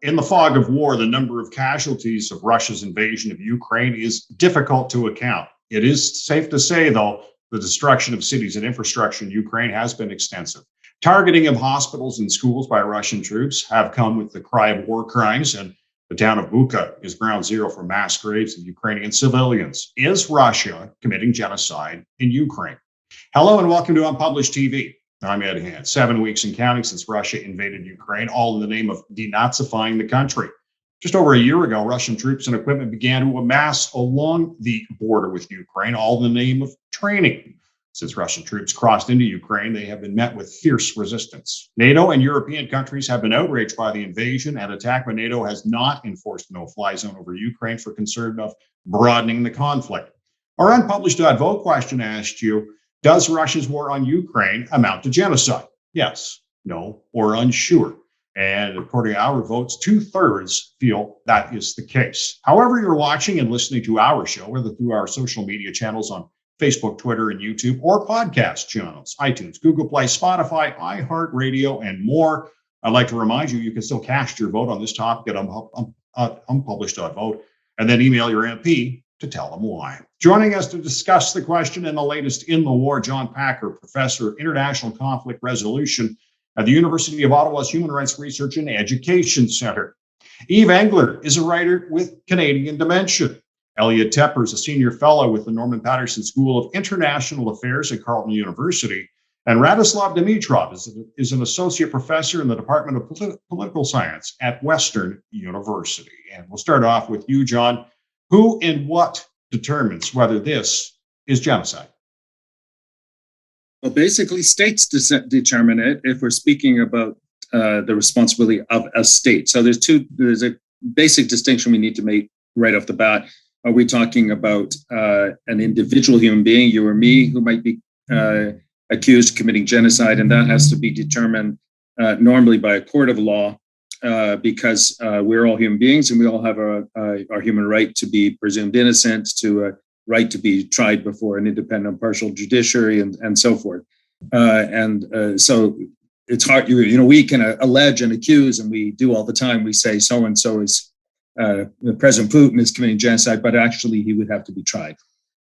in the fog of war, the number of casualties of Russia's invasion of Ukraine is difficult to account. It is safe to say, though, the destruction of cities and infrastructure in Ukraine has been extensive. Targeting of hospitals and schools by Russian troops have come with the cry of war crimes, and the town of Bucha is ground zero for mass graves of Ukrainian civilians. Is Russia committing genocide in Ukraine? Hello and welcome to Unpublished TV. I'm Ed Hand. 7 weeks and counting since Russia invaded Ukraine, all in the name of denazifying the country. Just over a year ago, Russian troops and equipment began to amass along the border with Ukraine, all in the name of training. Since Russian troops crossed into Ukraine, they have been met with fierce resistance. NATO and European countries have been outraged by the invasion and attack, but NATO has not enforced a no-fly zone over Ukraine for concern of broadening the conflict. Our Unpublished.vote question asked you, does Russia's war on Ukraine amount to genocide? Yes, no, or unsure. And according to our votes, 2/3 feel that is the case. However, you're watching and listening to our show, whether through our social media channels on Facebook, Twitter, and YouTube, or podcast channels, iTunes, Google Play, Spotify, iHeartRadio, and more. I'd like to remind you, you can still cast your vote on this topic at Unpublished.vote, and then email your MP to tell them why. Joining us to discuss the question and the latest in the war, John Packer, Professor of International Conflict Resolution at the University of Ottawa's Human Rights Research and Education Centre. Yves Engler is a writer with Canadian Dimension. Elliot Tepper is a senior fellow with the Norman Paterson School of International Affairs at Carleton University. And Radoslav Dimitrov is an associate professor in the Department of Political Science at Western University. And we'll start off with you, John. Who and what determines whether this is genocide? Well, basically, states determine it if we're speaking about the responsibility of a state. So there's a basic distinction we need to make right off the bat. Are we talking about an individual human being, you or me, who might be accused of committing genocide? And that has to be determined normally by a court of law. Because we're all human beings and we all have our human right to be presumed innocent, to a right to be tried before an independent, impartial judiciary, and so forth. So it's hard, we can allege and accuse, and we do all the time. We say so-and-so is, President Putin is committing genocide, but actually he would have to be tried.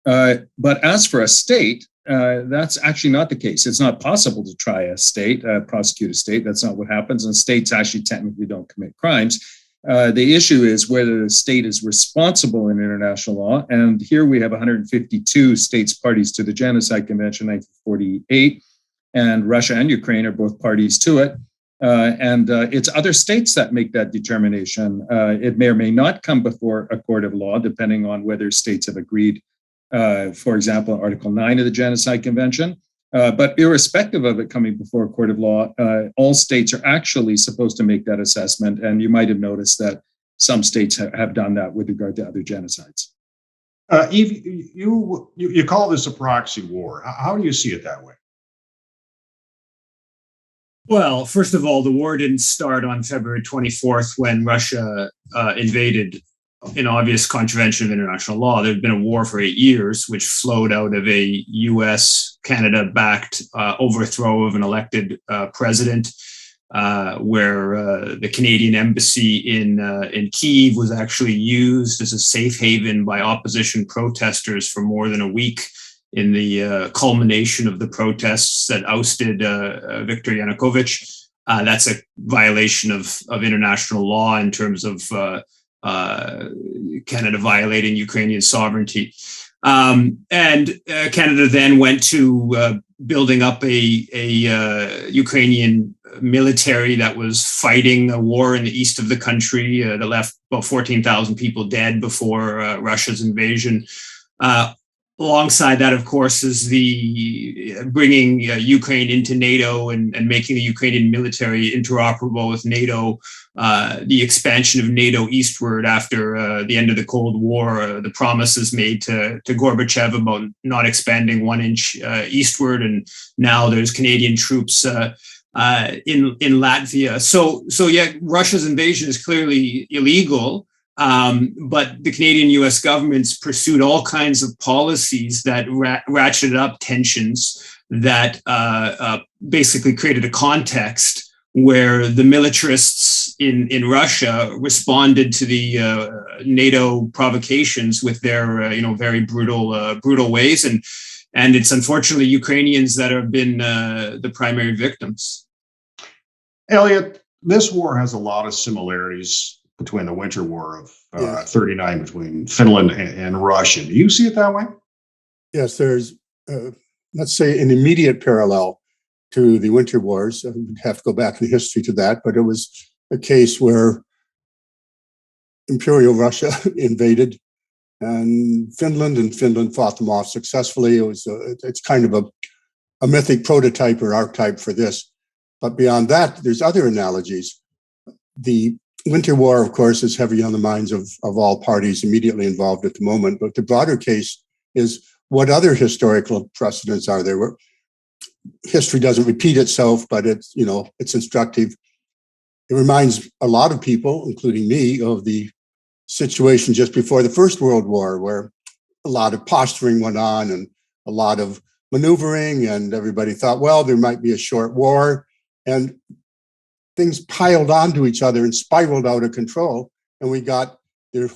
But as for a state, that's actually not the case. It's not possible to try a state, prosecute a state. That's not what happens. And states actually technically don't commit crimes. The issue is whether the state is responsible in international law. And here we have 152 states parties to the Genocide Convention, 1948. And Russia and Ukraine are both parties to it. And it's other states that make that determination. It may or may not come before a court of law, depending on whether states have agreed. For example, Article 9 of the Genocide Convention. But irrespective of it coming before a court of law, all states are actually supposed to make that assessment. And you might have noticed that some states have done that with regard to other genocides. Yves, you call this a proxy war. How do you see it that way? Well, first of all, the war didn't start on February 24th when Russia invaded in obvious contravention of international law. There had been a war for 8 years, which flowed out of a U.S.-Canada-backed overthrow of an elected president, where the Canadian embassy in Kyiv was actually used as a safe haven by opposition protesters for more than a week in the culmination of the protests that ousted Viktor Yanukovych. That's a violation of international law in terms of Canada violating Ukrainian sovereignty. And Canada then went to building up a Ukrainian military that was fighting a war in the east of the country that left about 14,000 people dead before Russia's invasion. Alongside that, of course, is the bringing Ukraine into NATO and making the Ukrainian military interoperable with NATO, the expansion of NATO eastward after the end of the Cold War, the promises made to Gorbachev about not expanding 1 inch eastward, and now there's Canadian troops in Latvia. So yeah, Russia's invasion is clearly illegal. But the Canadian U.S. governments pursued all kinds of policies that ratcheted up tensions, that basically created a context where the militarists in Russia responded to the NATO provocations with their very brutal ways, and it's unfortunately Ukrainians that have been the primary victims. Elliot, this war has a lot of similarities between the Winter War of '39 between Finland and Russia. Do you see it that way? Yes, there's, let's say, an immediate parallel to the Winter Wars. I would have to go back in history to that, but it was a case where Imperial Russia invaded and Finland fought them off successfully. It's kind of a mythic prototype or archetype for this. But beyond that, there's other analogies. The Winter War, of course, is heavy on the minds of all parties immediately involved at the moment. But the broader case is, what other historical precedents are there? History doesn't repeat itself, but it's instructive. It reminds a lot of people, including me, of the situation just before the First World War, where a lot of posturing went on and a lot of maneuvering, and everybody thought, well, there might be a short war, and things piled onto each other and spiraled out of control, and we got the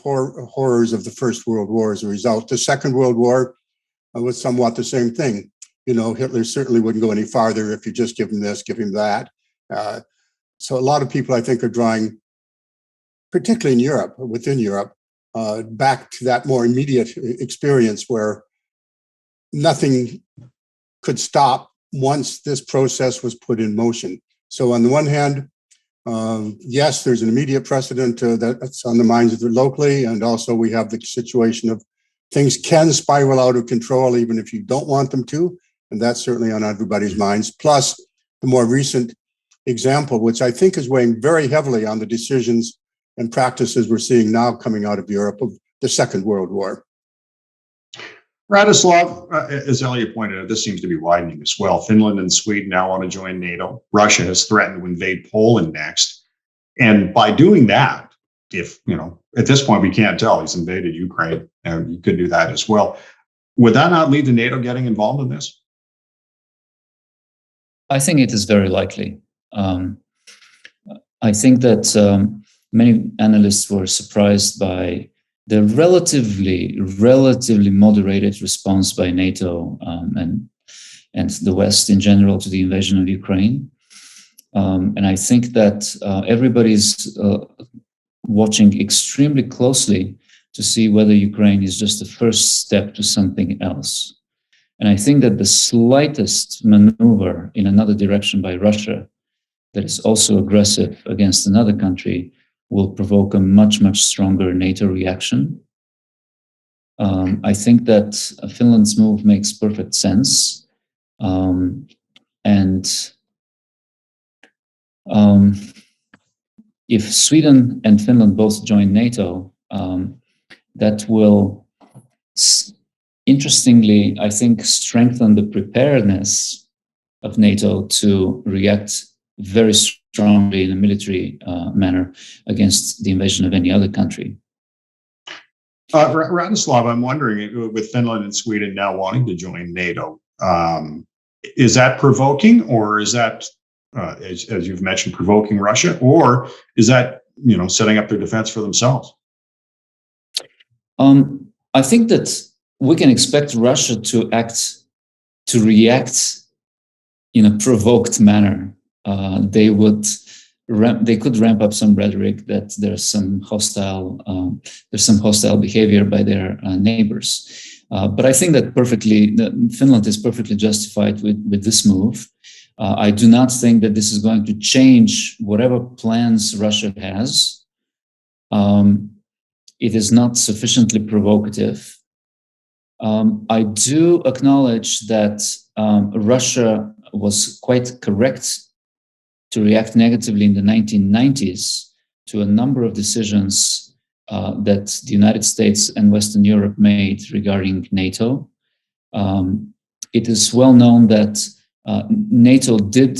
horrors of the First World War as a result. The Second World War was somewhat the same thing. Hitler certainly wouldn't go any farther if you just give him this, give him that. So a lot of people, I think, are drawing, particularly in Europe, within Europe, back to that more immediate experience where nothing could stop once this process was put in motion. So on the one hand, yes, there's an immediate precedent that's on the minds of the locally, and also we have the situation of things can spiral out of control even if you don't want them to, and that's certainly on everybody's minds. Plus, the more recent example, which I think is weighing very heavily on the decisions and practices we're seeing now coming out of Europe, of the Second World War. Radoslav, as Elliot pointed out, this seems to be widening as well. Finland and Sweden now want to join NATO. Russia has threatened to invade Poland next. And by doing that, if, at this point we can't tell, he's invaded Ukraine, and you could do that as well. Would that not lead to NATO getting involved in this? I think it is very likely. I think that many analysts were surprised by the relatively moderated response by NATO and the West in general to the invasion of Ukraine. And I think that everybody's watching extremely closely to see whether Ukraine is just the first step to something else. And I think that the slightest maneuver in another direction by Russia that is also aggressive against another country will provoke a much, much stronger NATO reaction. I think that Finland's move makes perfect sense. If Sweden and Finland both join NATO, that will, interestingly, I think, strengthen the preparedness of NATO to react very strongly in a military manner against the invasion of any other country. Radoslav, I'm wondering, with Finland and Sweden now wanting to join NATO, is that provoking, or is that, as you've mentioned, provoking Russia, or is that, setting up their defense for themselves? I think that we can expect Russia to react in a provoked manner. They could ramp up some rhetoric that there's some hostile behavior by their neighbors. But I think that Finland is perfectly justified with this move. I do not think that this is going to change whatever plans Russia has. It is not sufficiently provocative. I do acknowledge that Russia was quite correct to react negatively in the 1990s to a number of decisions that the United States and Western Europe made regarding NATO. It is well known that NATO did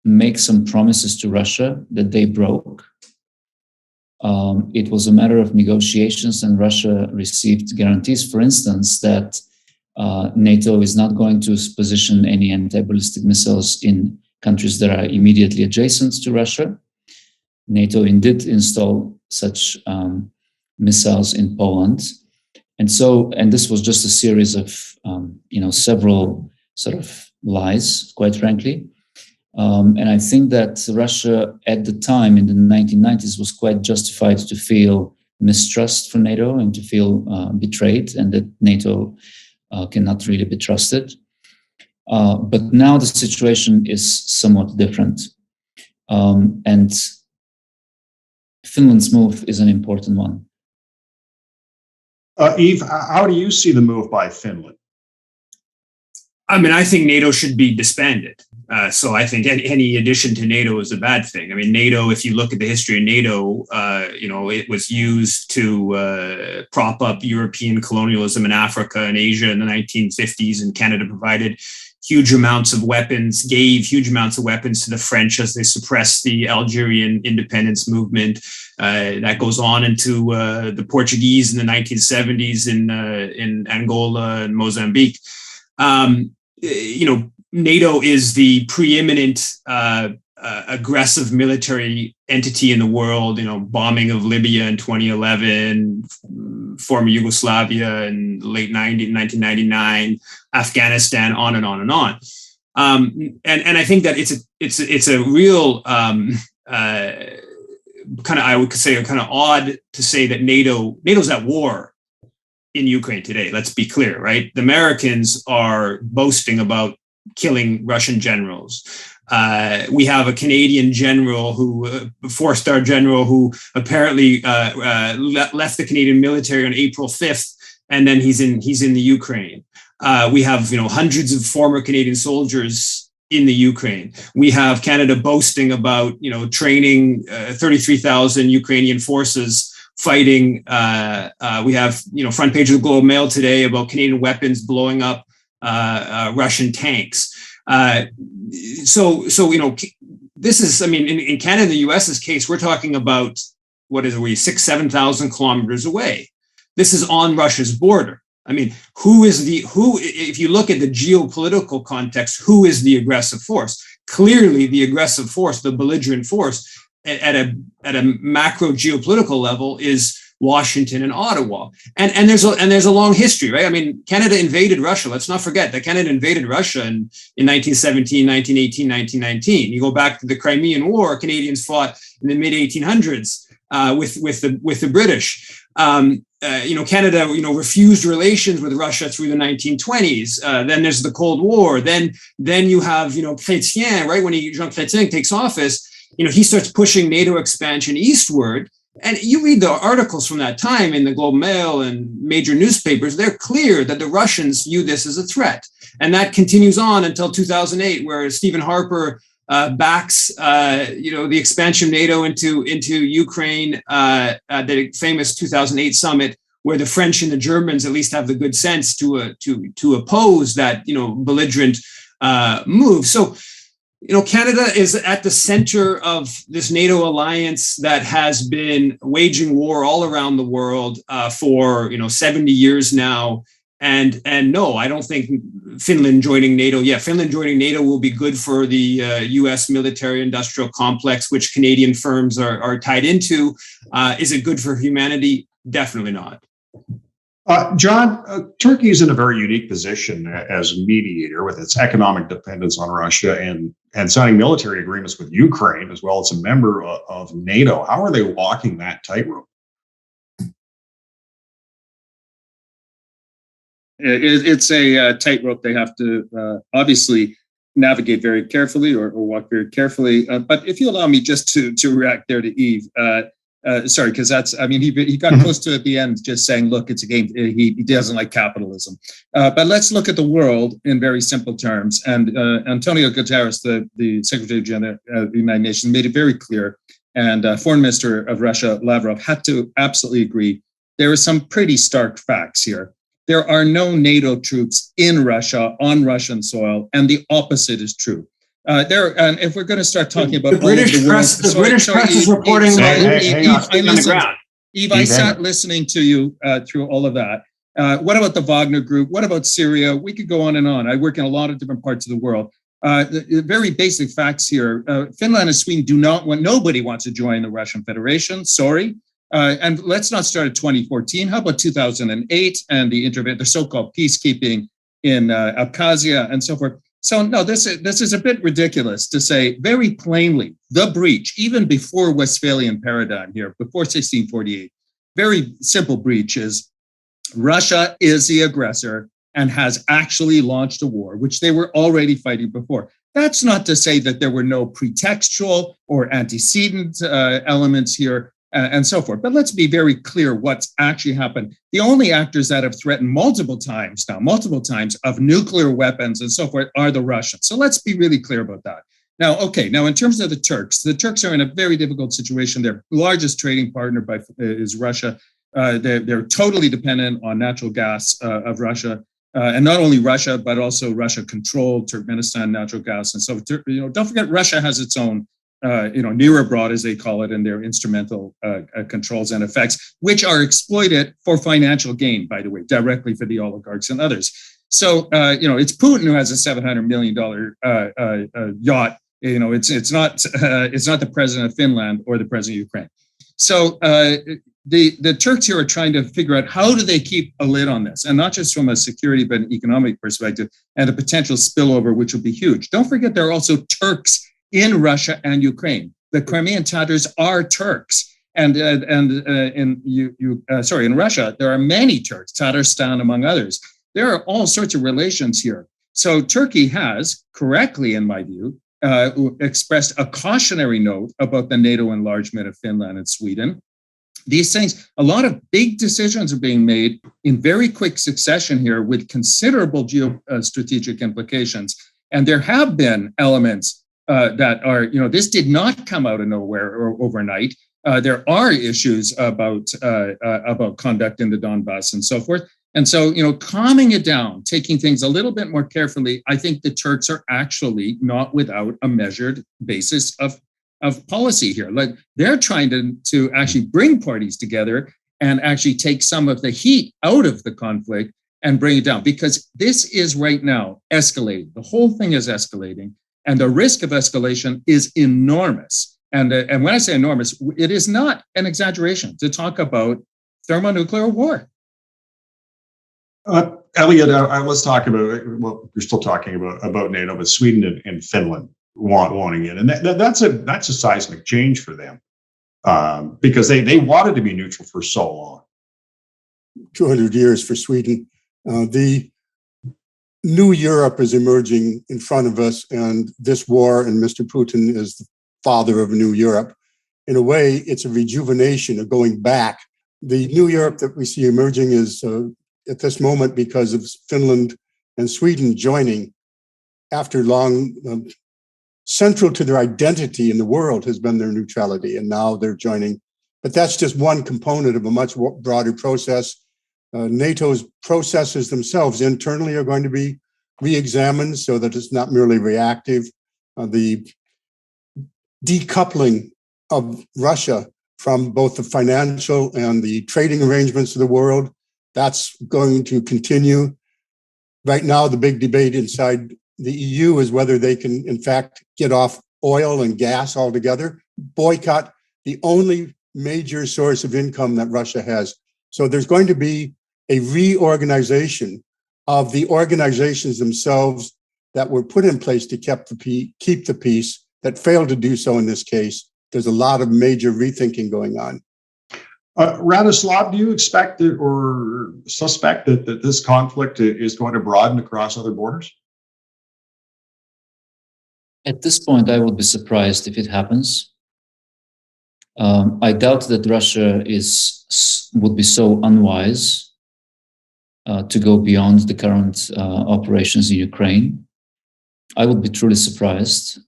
make some promises to Russia that they broke. It was a matter of negotiations, and Russia received guarantees, for instance, that NATO is not going to position any anti-ballistic missiles in countries that are immediately adjacent to Russia. NATO did install such missiles in Poland. And this was just a series of, several sort of lies, quite frankly. And I think that Russia at the time in the 1990s was quite justified to feel mistrust for NATO and to feel betrayed, and that NATO cannot really be trusted. But now the situation is somewhat different. And Finland's move is an important one. Yves, how do you see the move by Finland? I mean, I think NATO should be disbanded. So I think any addition to NATO is a bad thing. I mean, NATO, if you look at the history of NATO, it was used to prop up European colonialism in Africa and Asia in the 1950s, and Canada provided huge amounts of weapons, gave huge amounts of weapons to the French as they suppressed the Algerian independence movement. That goes on into the Portuguese in the 1970s in Angola and Mozambique. NATO is the preeminent aggressive military entity in the world. Bombing of Libya in 2011, former Yugoslavia in the late 1999, Afghanistan, on and on and on. And I think that it's a real I would say kind of odd to say that NATO's at war in Ukraine today. Let's be clear, right? The Americans are boasting about killing Russian generals. We have a Canadian general four-star general who apparently left the Canadian military on April 5th, and then he's in the Ukraine. We have hundreds of former Canadian soldiers in the Ukraine. We have Canada boasting about training 33,000 Ukrainian forces fighting. We have front page of the Globe and Mail today about Canadian weapons blowing up Russian tanks. This is, in Canada, the US's case, we're talking about, 7,000 kilometers away. This is on Russia's border. If you look at the geopolitical context, who is the aggressive force? Clearly the aggressive force, the belligerent force at a macro geopolitical level is Washington and Ottawa. And there's a long history, right? Canada invaded Russia. Let's not forget that Canada invaded Russia in 1917, 1918, 1919. You go back to the Crimean War, Canadians fought in the mid 1800s with the British. Canada, refused relations with Russia through the 1920s. Then there's the Cold War. Then you have, Chrétien, right? When Jean Chrétien takes office, he starts pushing NATO expansion eastward. And you read the articles from that time in the Globe and Mail and major newspapers, they're clear that the Russians view this as a threat. And that continues on until 2008, where Stephen Harper backs, the expansion of NATO into Ukraine at the famous 2008 summit, where the French and the Germans at least have the good sense to oppose that, belligerent move. So, Canada is at the center of this NATO alliance that has been waging war all around the world for 70 years now. And no, I don't think Finland joining NATO. Yeah, Finland joining NATO will be good for the U.S. military-industrial complex, which Canadian firms are tied into. Is it good for humanity? Definitely not. John, Turkey is in a very unique position as a mediator with its economic dependence on Russia and signing military agreements with Ukraine, as well as a member of NATO. How are they walking that tightrope? It's a tightrope they have to obviously navigate very carefully or walk very carefully. But if you allow me just to react there to Yves, sorry, because he got close to at the end just saying, look, it's a game. He doesn't like capitalism. But let's look at the world in very simple terms. And Antonio Guterres, the Secretary General of the United Nations, made it very clear. And Foreign Minister of Russia, Lavrov, had to absolutely agree. There are some pretty stark facts here. There are no NATO troops in Russia on Russian soil, and the opposite is true. And if we're going to start talking about the British press, the British press is reporting about on the ground. Yves, I sat listening to you through all of that. What about the Wagner Group? What about Syria? We could go on and on. I work in a lot of different parts of the world. The very basic facts here. Finland and Sweden do not want, nobody wants to join the Russian Federation, sorry. And let's not start at 2014. How about 2008 and the so-called peacekeeping in Abkhazia and so forth. So no, this is a bit ridiculous to say very plainly the breach, even before Westphalian paradigm here, before 1648, very simple breach is Russia is the aggressor and has actually launched a war, which they were already fighting before. That's not to say that there were no pretextual or antecedent elements here and so forth. But let's be very clear what's actually happened. The only actors that have threatened multiple times of nuclear weapons and so forth are the Russians. So let's be really clear about that. Now, okay, now in terms of the Turks are in a very difficult situation. Their largest trading partner is Russia. They're totally dependent on natural gas of Russia. And not only Russia, but also Russia-controlled Turkmenistan natural gas. And so, don't forget, Russia has its own, near abroad, as they call it, and their instrumental controls and effects, which are exploited for financial gain, by the way, directly for the oligarchs and others. So, it's Putin who has a $700 million yacht. It's not the president of Finland or the president of Ukraine. So, the Turks here are trying to figure out how do they keep a lid on this, and not just from a security but an economic perspective, and a potential spillover, which will be huge. Don't forget, there are also Turks in Russia and Ukraine. The Crimean Tatars are Turks, and in Russia there are many Turks, Tatarstan among others. There are all sorts of relations here. So Turkey has, correctly in my view, expressed a cautionary note about the NATO enlargement of Finland and Sweden. These things, a lot of big decisions are being made in very quick succession here with considerable geostrategic implications. And there have been elements that are, this did not come out of nowhere or overnight. There are issues about conduct in the Donbass and so forth. And so, calming it down, taking things a little bit more carefully, I think the Turks are actually not without a measured basis of policy here. Like, they're trying to actually bring parties together and actually take some of the heat out of the conflict and bring it down, because this is right now escalating. The whole thing is escalating, and the risk of escalation is enormous. And when I say enormous, it is not an exaggeration to talk about thermonuclear war. Elliot, let's talk about, well, we're still talking about NATO, but Sweden and Finland wanting it, and that's a seismic change for them, because they wanted to be neutral for so long. 200 years for Sweden. The new Europe is emerging in front of us, and this war and Mr. Putin is the father of a new Europe. In a way, it's a rejuvenation of going back. The new Europe that we see emerging is at this moment because of Finland and Sweden joining after long. Central to their identity in the world has been their neutrality, and now they're joining. But that's just one component of a much broader process. NATO's processes themselves internally are going to be re-examined so that it's not merely reactive. The decoupling of Russia from both the financial and the trading arrangements of the world, that's going to continue. Right now, the big debate inside the EU is whether they can, in fact, get off oil and gas altogether, boycott the only major source of income that Russia has. So there's going to be a reorganization of the organizations themselves that were put in place to keep the peace, that failed to do so in this case. There's a lot of major rethinking going on. Radoslav, do you expect or suspect that this conflict is going to broaden across other borders? At this point, I would be surprised if it happens. I doubt that Russia would be so unwise to go beyond the current operations in Ukraine. I would be truly surprised.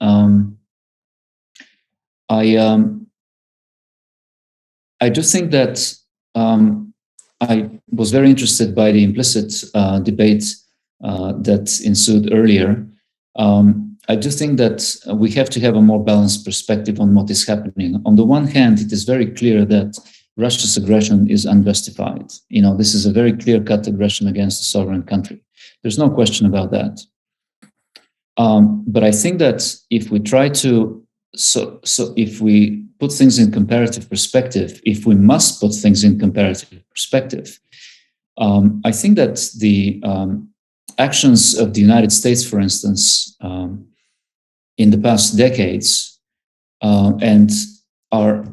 I do think that I was very interested by the implicit debate that ensued earlier. I do think that we have to have a more balanced perspective on what is happening. On the one hand, it is very clear that Russia's aggression is unjustified. This is a very clear-cut aggression against a sovereign country. There's no question about that. But I think that if we try to, so if we put things in comparative perspective, if we must put things in comparative perspective, I think that the actions of the United States, for instance, in the past decades, and are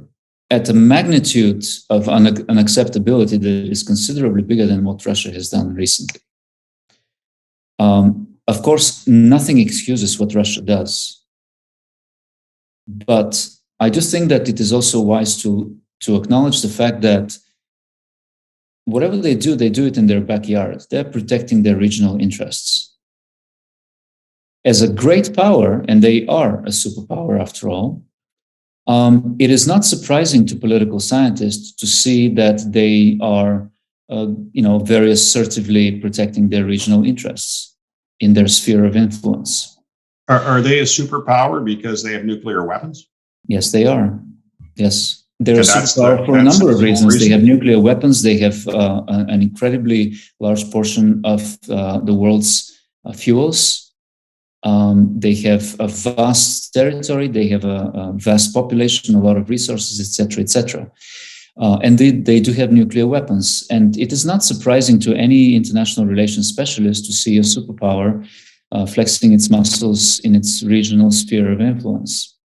at a magnitude of unacceptability that is considerably bigger than what Russia has done recently. Of course, nothing excuses what Russia does. But I just think that it is also wise to acknowledge the fact that whatever they do it in their backyard. They're protecting their regional interests. As a great power, and they are a superpower after all, it is not surprising to political scientists to see that they are, very assertively protecting their regional interests in their sphere of influence. Are they a superpower because they have nuclear weapons? Yes, they are. Yes, they're a that's superpower for a number of reasons. They have nuclear weapons. They have an incredibly large portion of the world's fuels. They have a vast territory. They have a vast population, a lot of resources, etc., etc. And they do have nuclear weapons. And it is not surprising to any international relations specialist to see a superpower flexing its muscles in its regional sphere of influence.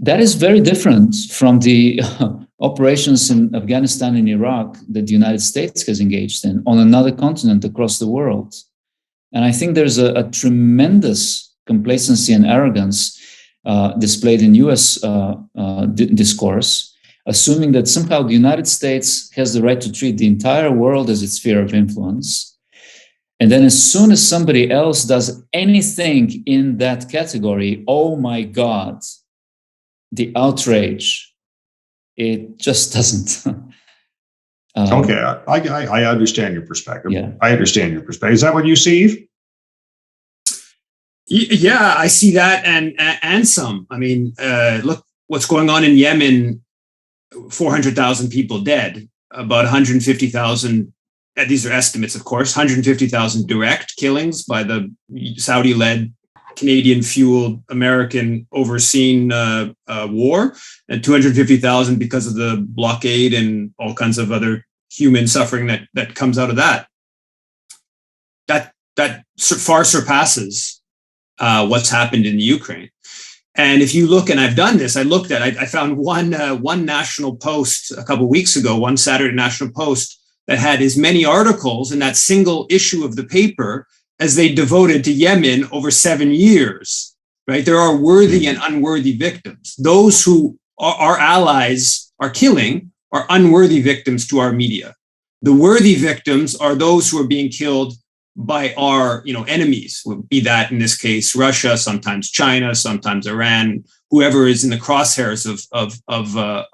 That is very different from the operations in Afghanistan and Iraq that the United States has engaged in on another continent across the world. And I think there's a tremendous complacency and arrogance displayed in US discourse, assuming that somehow the United States has the right to treat the entire world as its sphere of influence. And then as soon as somebody else does anything in that category, oh my God, the outrage, it just doesn't. Okay, I understand your perspective. Yeah. I understand your perspective. Is that what you see, Yves? Yeah, I see that and some. I mean, look what's going on in Yemen. 400,000 people dead, about 150,000. These are estimates, of course. 150,000 direct killings by the Saudi-led, Canadian-fueled, American overseen war, and 250,000 because of the blockade and all kinds of other human suffering that comes out of that. That far surpasses what's happened in the Ukraine. And if you look, and I've done this, I found one national post a couple of weeks ago, one Saturday National Post that had as many articles in that single issue of the paper as they devoted to Yemen over 7 years, right? There are worthy and unworthy victims. Those who our allies are killing are unworthy victims to our media. The worthy victims are those who are being killed by our, enemies, be that in this case Russia, sometimes China, sometimes Iran, whoever is in the crosshairs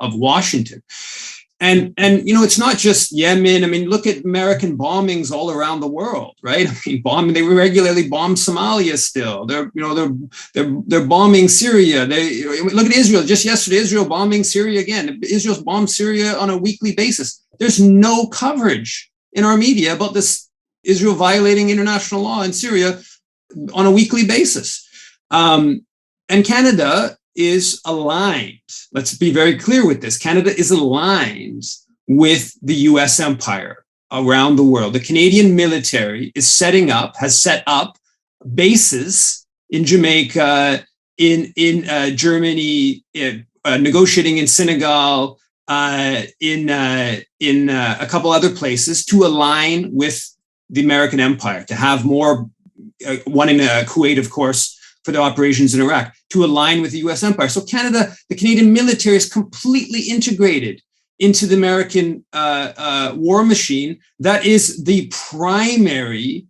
of Washington. And it's not just Yemen. I mean, look at American bombings all around the world, right? I mean, they regularly bomb Somalia still. They're bombing Syria. Look at Israel. Just yesterday, Israel bombing Syria again. Israel's bombed Syria on a weekly basis. There's no coverage in our media about this Israel violating international law in Syria on a weekly basis. And Canada is aligned. Let's be very clear with this. Canada is aligned with the US empire around the world. The Canadian military has set up bases in Jamaica, in Germany, negotiating in Senegal, in a couple other places to align with the American empire, to have more, one in Kuwait, of course, for the operations in Iraq, to align with the US empire. So Canada, the Canadian military is completely integrated into the American war machine that is the primary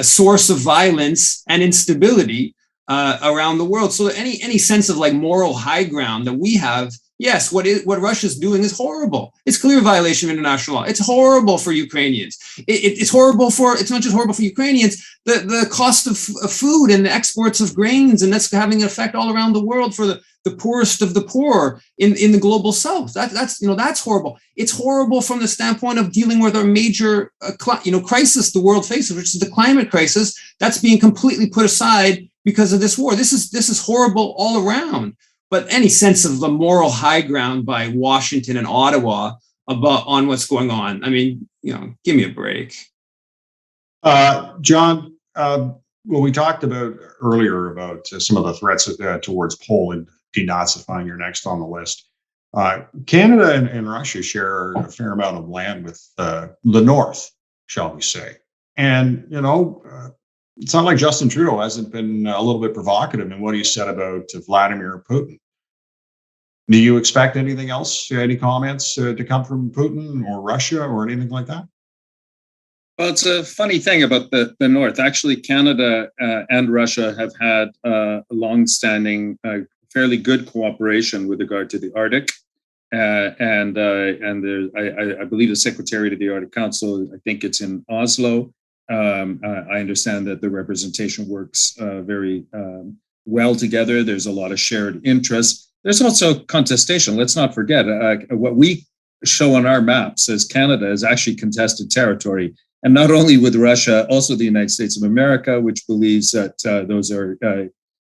source of violence and instability around the world. So any sense of like moral high ground that we have, yes, what Russia's doing is horrible. It's clear violation of international law. It's horrible for Ukrainians. It's not just horrible for Ukrainians, the cost of food and the exports of grains, and that's having an effect all around the world for the poorest of the poor in the global south. That's horrible. It's horrible from the standpoint of dealing with our major crisis the world faces, which is the climate crisis. That's being completely put aside because of this war. This is horrible all around. But any sense of the moral high ground by Washington and Ottawa on what's going on, I mean, give me a break. John, well, we talked about earlier about some of the threats towards Poland denazifying. You're next on the list. Canada and Russia share a fair amount of land with the North, shall we say. And, it's not like Justin Trudeau hasn't been a little bit provocative in what he said about Vladimir Putin. Do you expect anything else, any comments to come from Putin or Russia or anything like that? Well, it's a funny thing about the North. Actually, Canada and Russia have had long-standing, fairly good cooperation with regard to the Arctic. And I believe the Secretariat of the Arctic Council, I think it's in Oslo. I understand that the representation works very well together. There's a lot of shared interests. There's also contestation. Let's not forget what we show on our maps as Canada is actually contested territory. And not only with Russia, also the United States of America, which believes that those are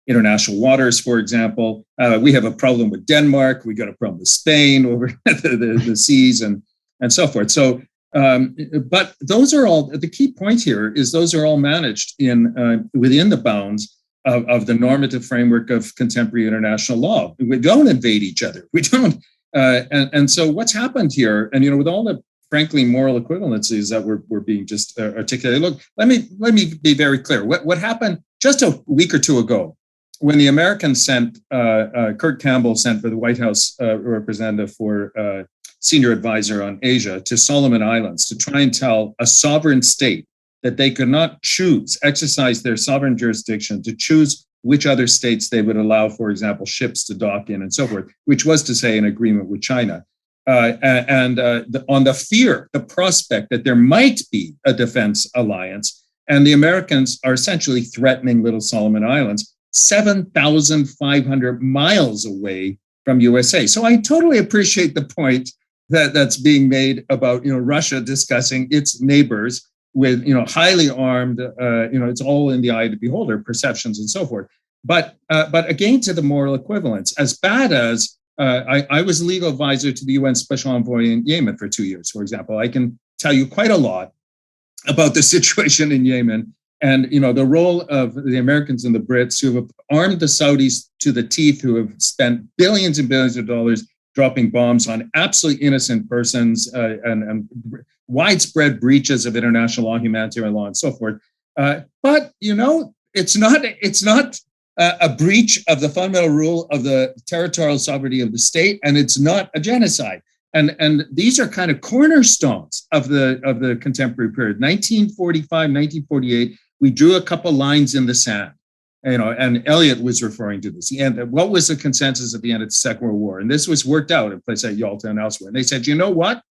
international waters, for example. We have a problem with Denmark. We got a problem with Spain over the seas and so forth. So, but those are all, the key point here is those are all managed within the bounds of the normative framework of contemporary international law. We don't invade each other. We don't. And so what's happened here, and with all the frankly moral equivalencies that were being just articulated. Look, let me be very clear. What happened just a week or two ago when the Americans sent Kurt Campbell sent for the White House representative for senior advisor on Asia to Solomon Islands to try and tell a sovereign state that they could not exercise their sovereign jurisdiction to choose which other states they would allow, for example, ships to dock in and so forth, which was to say an agreement with China. On the prospect that there might be a defense alliance, and the Americans are essentially threatening little Solomon Islands, 7,500 miles away from USA. So I totally appreciate the point that's being made about Russia discussing its neighbors with highly armed. It's all in the eye of the beholder, perceptions and so forth. But again, to the moral equivalence, as bad as I was legal advisor to the UN Special Envoy in Yemen for 2 years, for example. I can tell you quite a lot about the situation in Yemen and the role of the Americans and the Brits who have armed the Saudis to the teeth, who have spent billions and billions of dollars dropping bombs on absolutely innocent persons and widespread breaches of international law, humanitarian law, and so forth. But it's not a breach of the fundamental rule of the territorial sovereignty of the state, and it's not a genocide. And these are kind of cornerstones of the contemporary period. 1945, 1948, we drew a couple lines in the sand. And Elliot was referring to this. And what was the consensus at the end of the Second World War? And this was worked out in places like Yalta and elsewhere. And they said, you know what?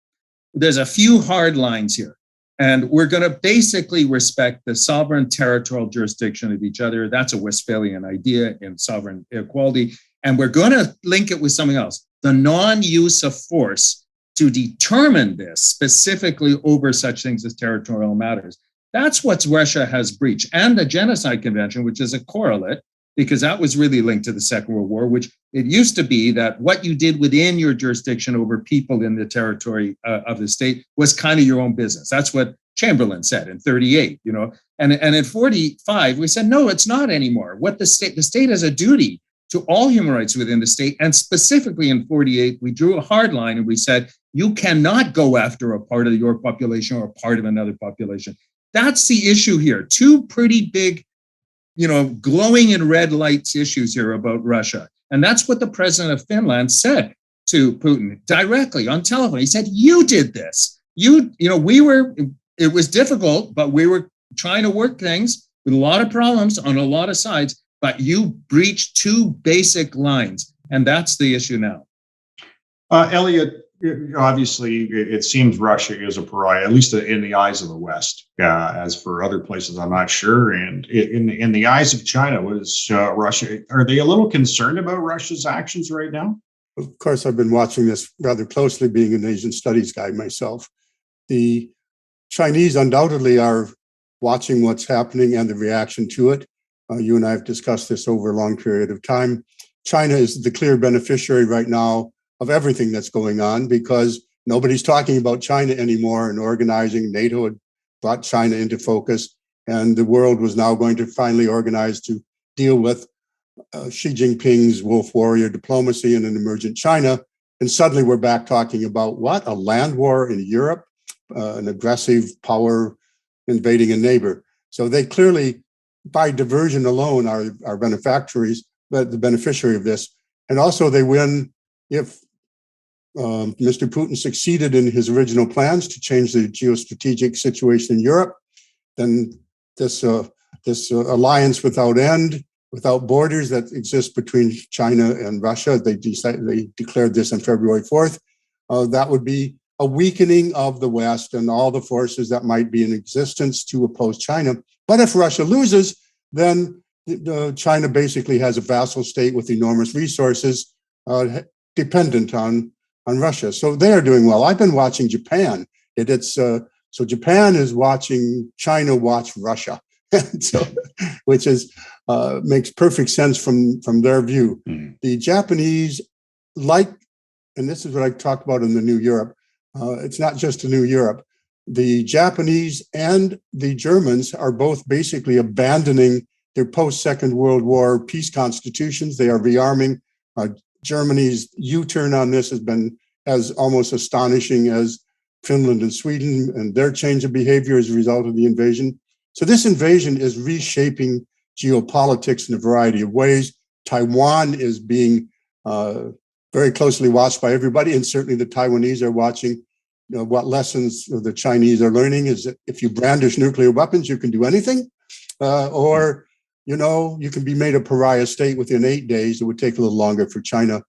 There's a few hard lines here. And we're going to basically respect the sovereign territorial jurisdiction of each other. That's a Westphalian idea in sovereign equality. And we're going to link it with something else, the non-use of force to determine this specifically over such things as territorial matters. That's what Russia has breached. And the Genocide Convention, which is a correlate, because that was really linked to the Second World War, which it used to be that what you did within your jurisdiction over people in the territory of the state was kind of your own business. That's what Chamberlain said in 38, and in 45, we said, no, it's not anymore. What the state has a duty to all human rights within the state. And specifically in 48, we drew a hard line and we said, you cannot go after a part of your population or a part of another population. That's the issue here. Two pretty big, glowing in red lights issues here about Russia. And that's what the president of Finland said to Putin directly on telephone. He said, you did this. It was difficult, but we were trying to work things with a lot of problems on a lot of sides, but you breached two basic lines. And that's the issue now. Elliot, obviously, it seems Russia is a pariah, at least in the eyes of the West. As for other places, I'm not sure. And in the eyes of China, was Russia? Are they a little concerned about Russia's actions right now? Of course, I've been watching this rather closely, being an Asian studies guy myself. The Chinese undoubtedly are watching what's happening and the reaction to it. You and I have discussed this over a long period of time. China is the clear beneficiary right now of everything that's going on, because nobody's talking about China anymore, and organizing. NATO had brought China into focus, and the world was now going to finally organize to deal with Xi Jinping's wolf warrior diplomacy in an emergent China. And suddenly we're back talking about what? A land war in Europe, an aggressive power invading a neighbor. So they clearly, by diversion alone, are beneficiaries, but the beneficiary of this. And also they win if Mr. Putin succeeded in his original plans to change the geostrategic situation in Europe. Then this alliance without end, without borders that exists between China and Russia, they declared this on February 4th. That would be a weakening of the West and all the forces that might be in existence to oppose China. But if Russia loses, then China basically has a vassal state with enormous resources dependent on Russia. So they are doing well. I've been watching Japan. So Japan is watching China watch Russia, so, which is makes perfect sense from their view. The Japanese, and this is what I talked about in the New Europe, it's not just a New Europe. The Japanese and the Germans are both basically abandoning their post-Second World War peace constitutions. They are rearming. Germany's U-turn on this has been as almost astonishing as Finland and Sweden, and their change of behavior as a result of the invasion. So this invasion is reshaping geopolitics in a variety of ways. Taiwan is being very closely watched by everybody, and certainly the Taiwanese are watching. What lessons the Chinese are learning is that if you brandish nuclear weapons, you can do anything, or you can be made a pariah state within 8 days. It would take a little longer for China,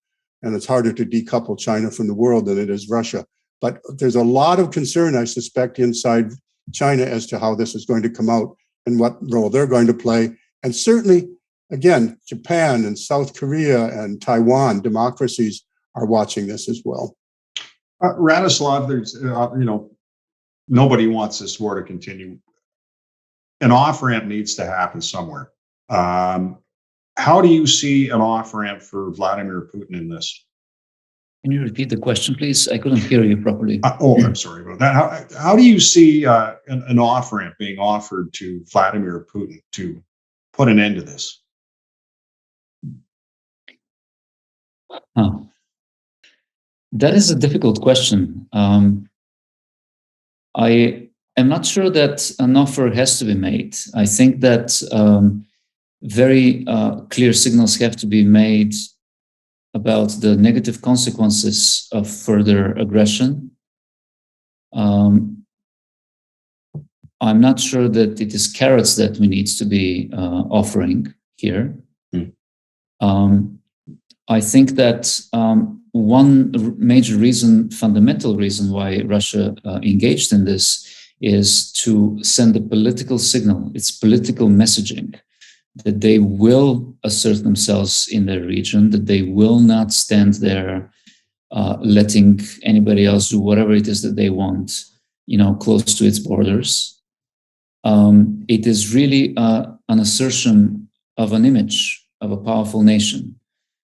and it's harder to decouple China from the world than it is Russia. But there's a lot of concern, I suspect, inside China as to how this is going to come out and what role they're going to play. And certainly, again, Japan and South Korea and Taiwan, democracies, are watching this as well. Radoslav, there's, nobody wants this war to continue. An off-ramp needs to happen somewhere. How do you see an off-ramp for Vladimir Putin in this? Can you repeat the question, please? I couldn't hear you properly. I'm sorry about that. How do you see an off-ramp being offered to Vladimir Putin to put an end to this? That is a difficult question. I am not sure that an offer has to be made. I think that very clear signals have to be made about the negative consequences of further aggression. I'm not sure that it is carrots that we need to be offering here. I think that one major reason, fundamental reason why Russia engaged in this is to send a political signal. It's political messaging that they will assert themselves in their region, that they will not stand there letting anybody else do whatever it is that they want, close to its borders. It is really an assertion of an image of a powerful nation.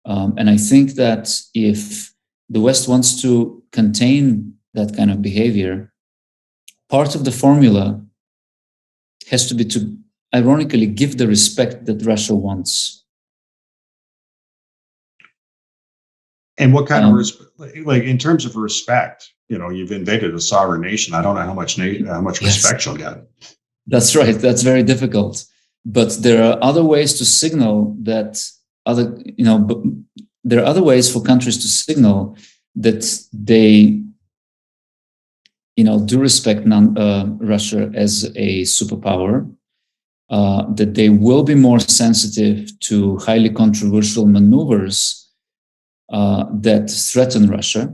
And I think that if the West wants to contain that kind of behavior, part of the formula has to be to, ironically, give the respect that Russia wants. And what kind of respect, like in terms of respect, you've invaded a sovereign nation. I don't know how much respect you'll get. That's right. That's very difficult. But there are other ways to signal that there are other ways for countries to signal that they, do respect Russia as a superpower, that they will be more sensitive to highly controversial maneuvers that threaten Russia,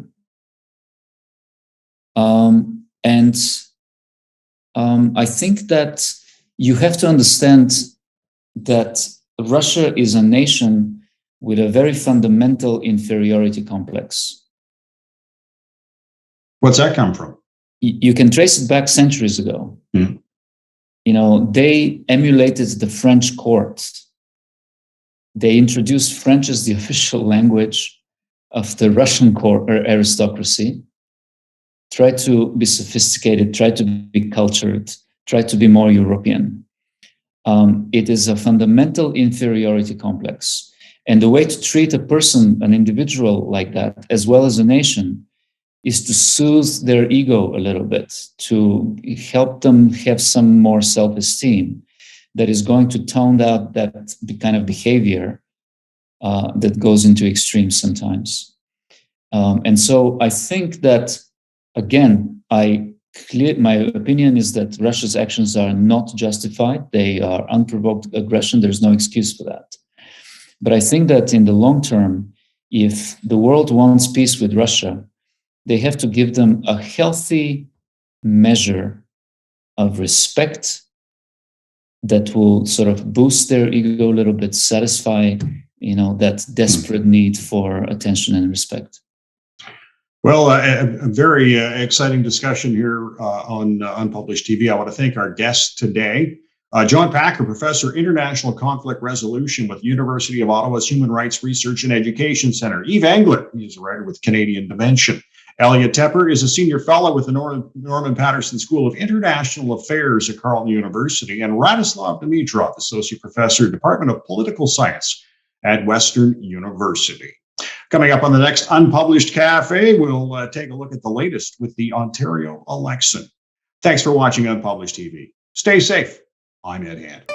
And I think that you have to understand that Russia is a nation with a very fundamental inferiority complex. What's that come from? You can trace it back centuries ago. Mm. You know, they emulated the French court. They introduced French as the official language of the Russian court or aristocracy. Try to be sophisticated, try to be cultured, try to be more European. It is a fundamental inferiority complex. And the way to treat a person, an individual like that, as well as a nation, is to soothe their ego a little bit, to help them have some more self-esteem that is going to tone out that kind of behavior that goes into extremes sometimes. And so I think that, again, my opinion is that Russia's actions are not justified. They are unprovoked aggression. There's no excuse for that. But I think that in the long term, if the world wants peace with Russia, they have to give them a healthy measure of respect that will sort of boost their ego a little bit, satisfy, you know, that desperate need for attention and respect. Well, a very exciting discussion here on Unpublished TV. I want to thank our guests today. John Packer, Professor, International Conflict Resolution with the University of Ottawa's Human Rights Research and Education Center. Yves Engler, he's a writer with Canadian Dimension. Elliot Tepper is a senior fellow with the Norman Paterson School of International Affairs at Carleton University. And Radoslav Dimitrov, Associate Professor, Department of Political Science at Western University. Coming up on the next Unpublished Cafe, we'll take a look at the latest with the Ontario election. Thanks for watching Unpublished TV. Stay safe. I'm Ed Hand.